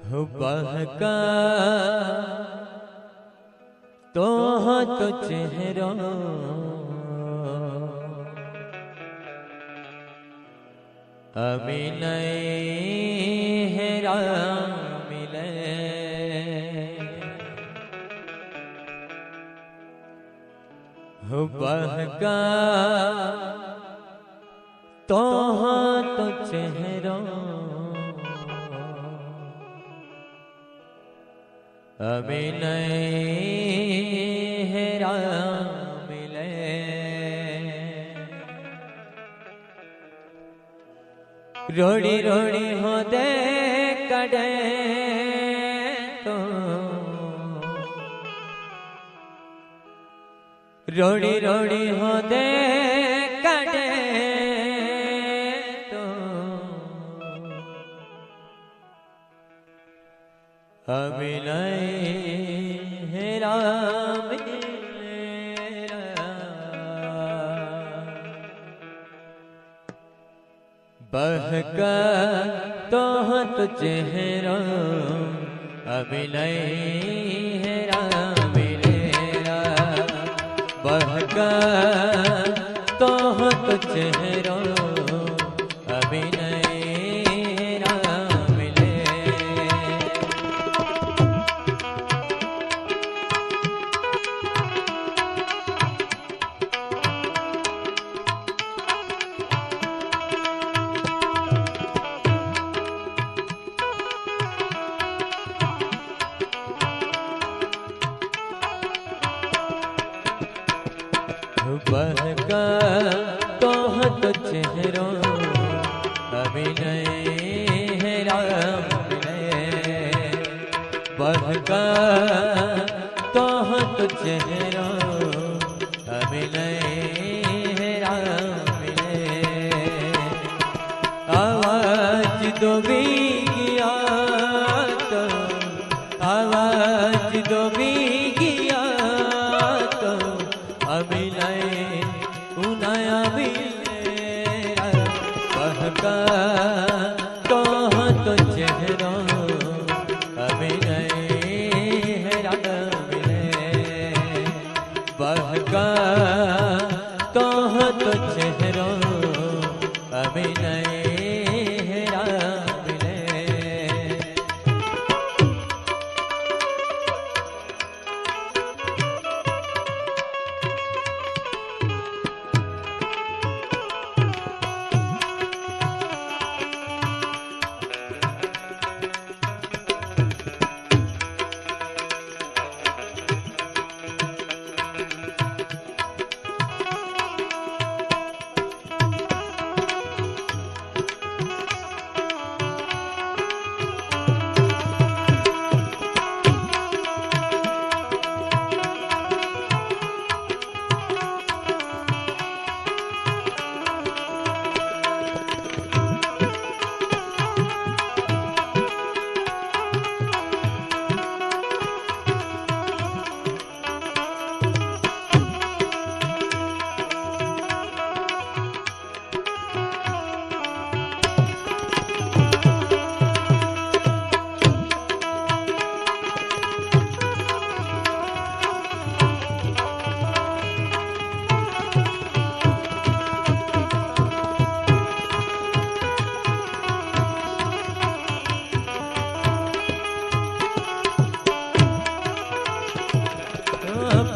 बहका तो चेहरा अभी नहीं हेरा मिले। बहका तो चेहरा अभी नहीं हेरा मिले। रोड़ी रोड़ी हो दे कड़े तो रोड़ी रोड़ी हो दे कड़े तो अभी नहीं हेरा मेरा। बहका तो चेहरा अभी नहीं हेरा मेरा। बहका तो चेहरा अभी नहीं हेरा मिले। बहका तो चेहरा अभी नहीं हेरा मिले। बहका तो चेहरा अभी नहीं हेरा मिले। आवाज दो भी गया तो आवाज दो भी गया तो अभी नहीं उनाया भी मेरा। बहका तो चेहरा अभी नहीं हेरा मिले। बहका तो चेहरा अभी नहीं हेरा मिले।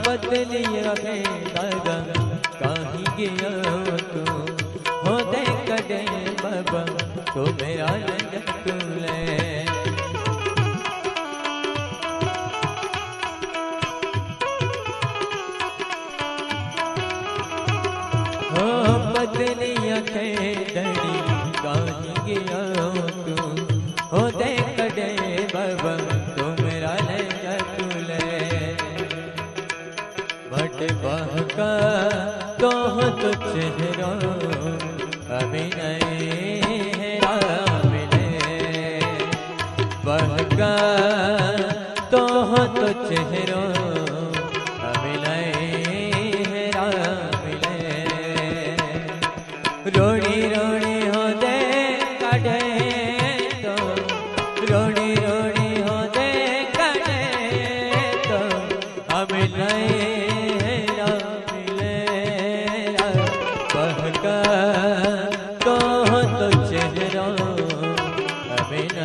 बदली रखे दादा कहीं गया तू हो दे कड़े बाबा तो मेरा तुले। हो बदली रखे डरी कहीं गया तू हो दे कड़े बाबा तो मेरा तुले। बहका तो चेहरा अभी नहीं हेरा मिले। बहका तो चेहरा अभी नहीं हेरा मिले। रोड़ी रोड़ी हो दे काढ़े तो रोड़ी रोड़ी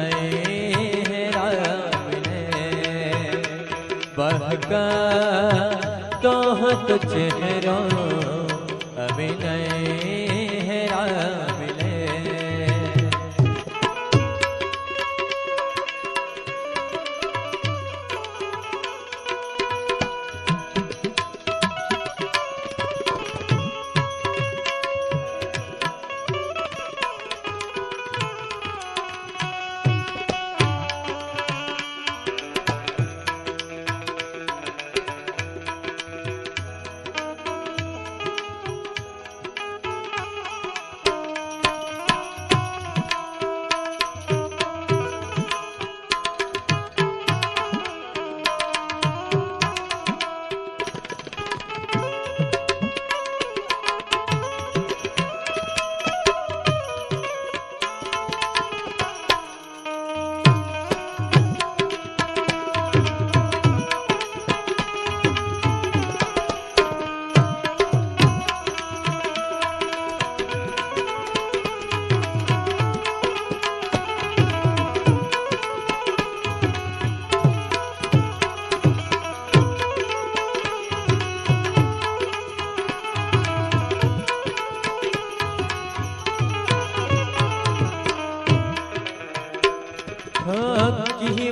अभिनय राम मिले बहका तोहत चेहरा अभिनय राम मिले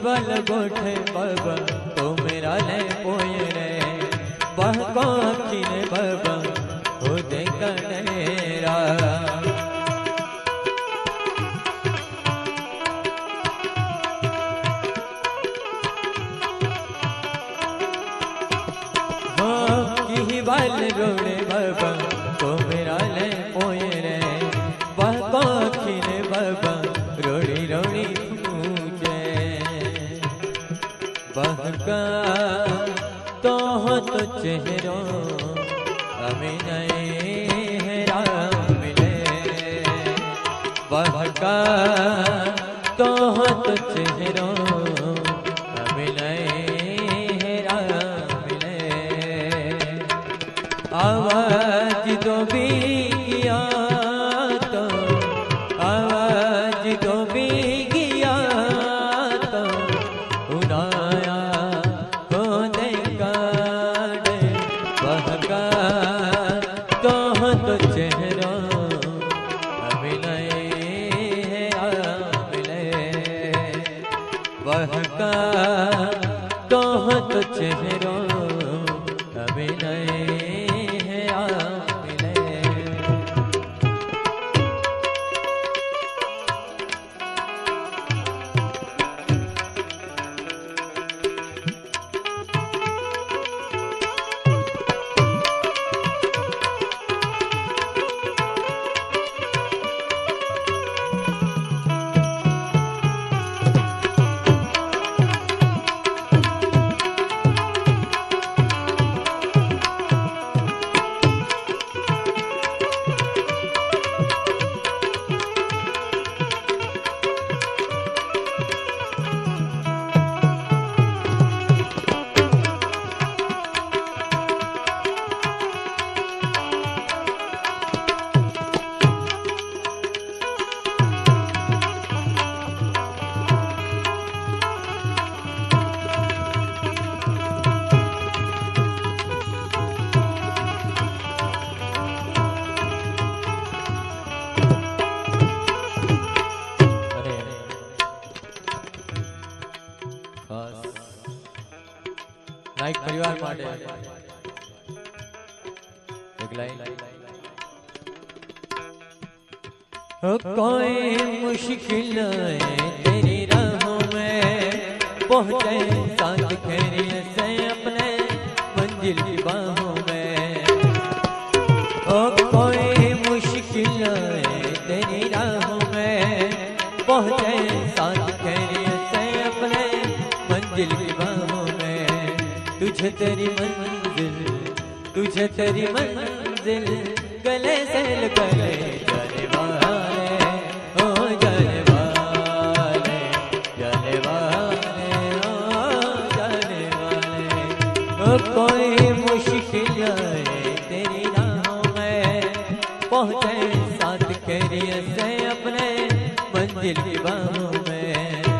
बल गोठे बाबा तो मेरा ले पोए रे बहको किने बाबा हो दे कनेरा की बल गोठे बाबा तो मेरा ले पोए रे बहको किने बाबा रोड़ी रोड़ी बहका तोहत चेहरा अभिनय राम मिले बहका तोहत चेहरा अभिनय राम मिले आवाज दो भी किया तो आवाज दो भी किया तो उड़ाया हो देगा बहका तोहत चेहरा अभिनय मिले बहका तोहत चेहरा अभिनय नाइक परिवार माटे एक लाइन हो कोई मुश्किल तेरी राहों में पहुंचे साथ खैरियत से अपने मंजिल की बाहों में हो कोई मुश्किल तेरी राहों में पहुंचे साथ खैरियत से अपने मंजिल की बाहों में तुझे तेरी मंजिल गले से गले जाने वाले ओ जाने वाले ओ जाने वाले ओ कोई मुश्किल तेरी राहों में पहुंचे साथ खैरियत से अपने मंजिल की बाहों में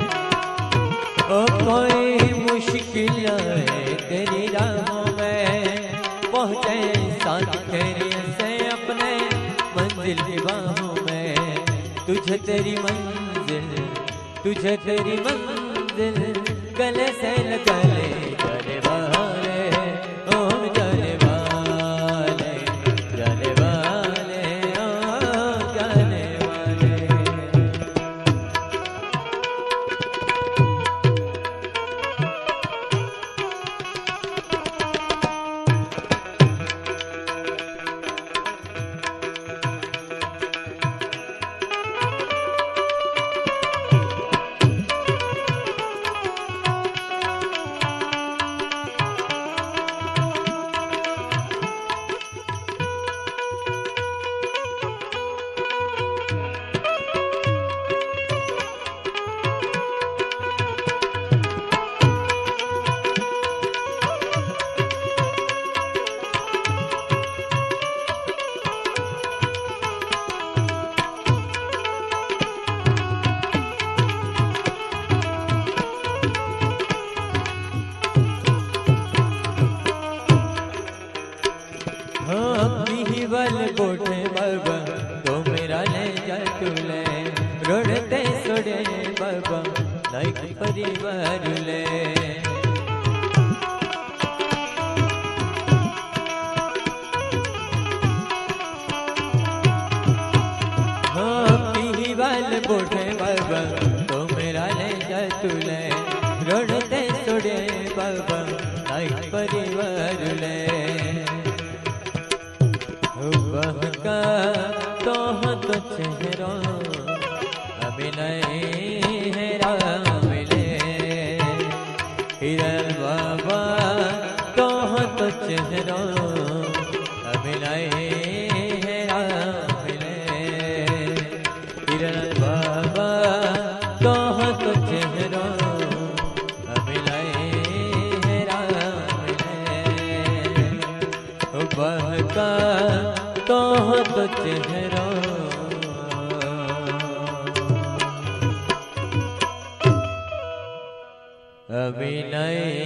मुश्किल है तेरी राहों में, पहुँचे साथ खैरियत से अपने मंजिल की बाहों में। तुझे तेरी मंजिल, तुझे तेरी मंजिल गले से लगा ले जाने वाले, ओ जाने वाले, जाने वाले, ओ जाने वाले। बल बोटे बाबा तो मेरा ले जा तुले, रोड़ते सोड़े बाबा लाइक परिवार ले। बल बोटे बाबा तो मेरा ले जा तुले, रोड़ते सोड़े बाबा लाइक परिवार ले। बहका तो चेहरा अभी नहीं है राम मिले, हिरल बाबा तो चेहरा अभी नहीं है राम मिले, हिरल बाबा तो चेहरा अभी नहीं है राम मिले। बहका तो चेहरा अभी नहीं